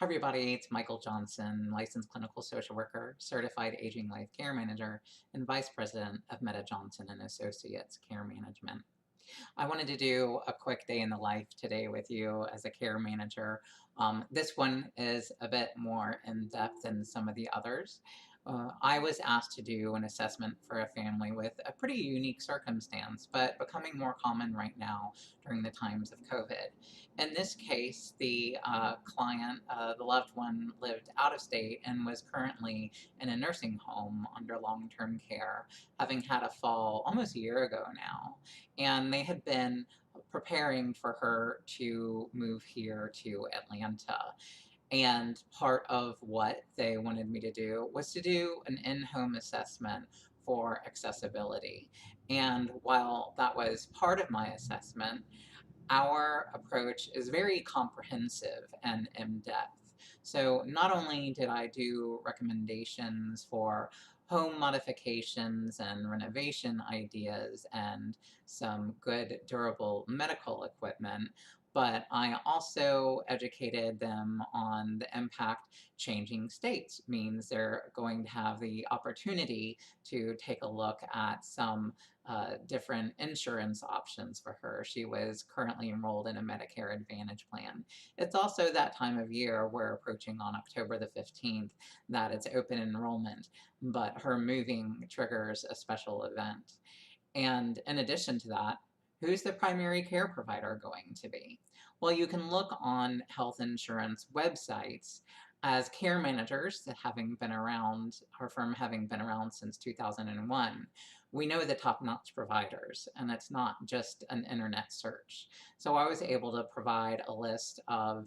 Hi everybody, it's Michael Johnson, licensed clinical social worker, certified aging life care manager, and vice president of Meta Johnson and Associates Care Management. I wanted to do a quick day in the life today with you as a care manager. This one is a bit more in depth than some of the others. I was asked to do an assessment for a family with a pretty unique circumstance, but becoming more common right now during the times of COVID. In this case, the client, the loved one, lived out of state and was currently in a nursing home under long term care, having had a fall almost a year ago now. And they had been preparing for her to move here to Atlanta. And part of what they wanted me to do was to do an in-home assessment for accessibility. And while that was part of my assessment, our approach is very comprehensive and in-depth. So not only did I do recommendations for home modifications and renovation ideas and some good durable medical equipment, but I also educated them on the impact changing states means they're going to have the opportunity to take a look at some different insurance options for her. She was currently enrolled in a Medicare Advantage plan. It's also that time of year, we're approaching on October the 15th, that it's open enrollment, but her moving triggers a special event. And in addition to that, who's the primary care provider going to be? Well, you can look on health insurance websites as care managers that having been around, our firm having been around since 2001, we know the top-notch providers, and it's not just an internet search. So I was able to provide a list of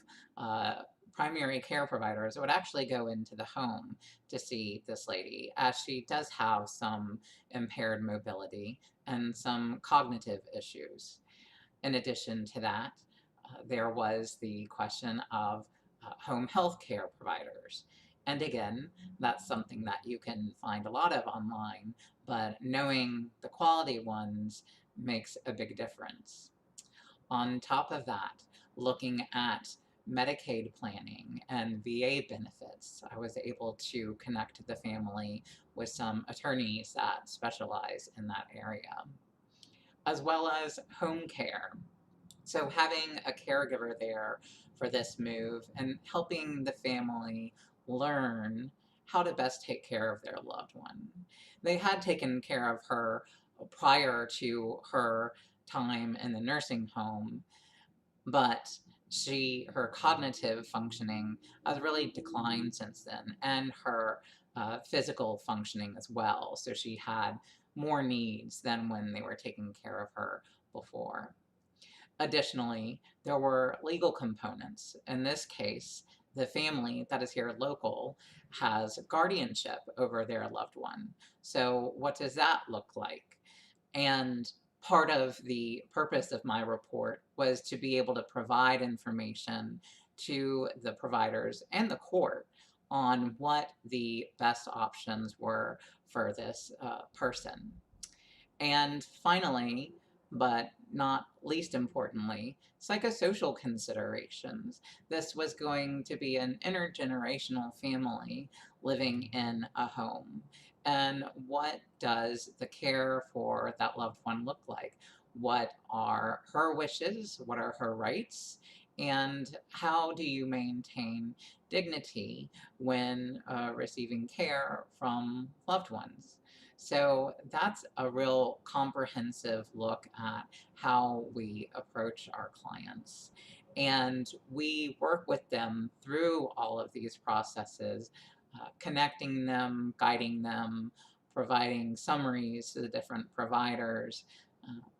primary care providers that would actually go into the home to see this lady, as she does have some impaired mobility and some cognitive issues. In addition to that, there was the question of home health care providers. And again, that's something that you can find a lot of online, but knowing the quality ones makes a big difference. On top of that, looking at Medicaid planning and VA benefits, I was able to connect the family with some attorneys that specialize in that area, as well as home care. So having a caregiver there for this move and helping the family learn how to best take care of their loved one. They had taken care of her prior to her time in the nursing home, but her cognitive functioning has really declined since then, and her physical functioning as well. So she had more needs than when they were taking care of her before. Additionally, there were legal components. In this case, the family that is here local has guardianship over their loved one. So what does that look like? And part of the purpose of my report was to be able to provide information to the providers and the court on what the best options were for this person. And finally, but not least importantly, psychosocial considerations. This was going to be an intergenerational family living in a home. And what does the care for that loved one look like? What are her wishes? What are her rights? And how do you maintain dignity when receiving care from loved ones? So that's a real comprehensive look at how we approach our clients. And we work with them through all of these processes, connecting them, guiding them, providing summaries to the different providers.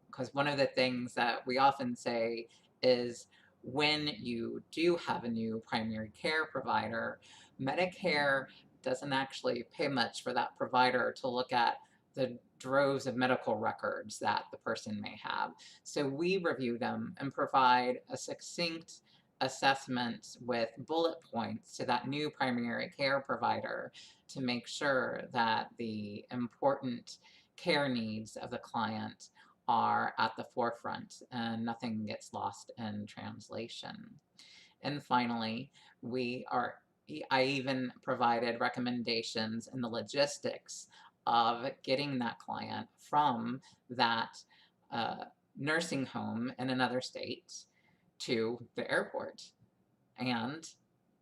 Because one of the things that we often say is when you do have a new primary care provider, Medicare doesn't actually pay much for that provider to look at the droves of medical records that the person may have. So we review them and provide a succinct assessment with bullet points to that new primary care provider to make sure that the important care needs of the client are at the forefront and nothing gets lost in translation. And finally, I even provided recommendations in the logistics of getting that client from that uh, nursing home in another state to the airport. And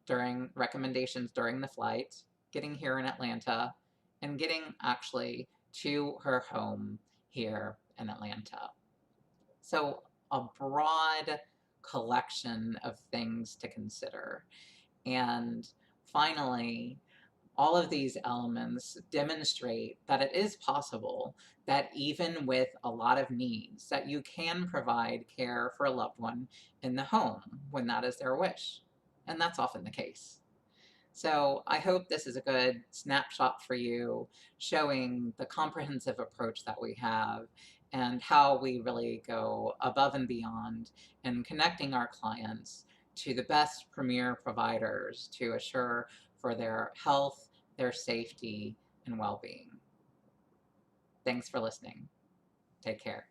during recommendations during the flight, getting here in Atlanta, and getting actually to her home here in Atlanta. So, a broad collection of things to consider. And finally, all of these elements demonstrate that it is possible that even with a lot of needs, that you can provide care for a loved one in the home when that is their wish. And that's often the case. So I hope this is a good snapshot for you, showing the comprehensive approach that we have and how we really go above and beyond in connecting our clients to the best premier providers to assure for their health, their safety, and well-being. Thanks for listening. Take care.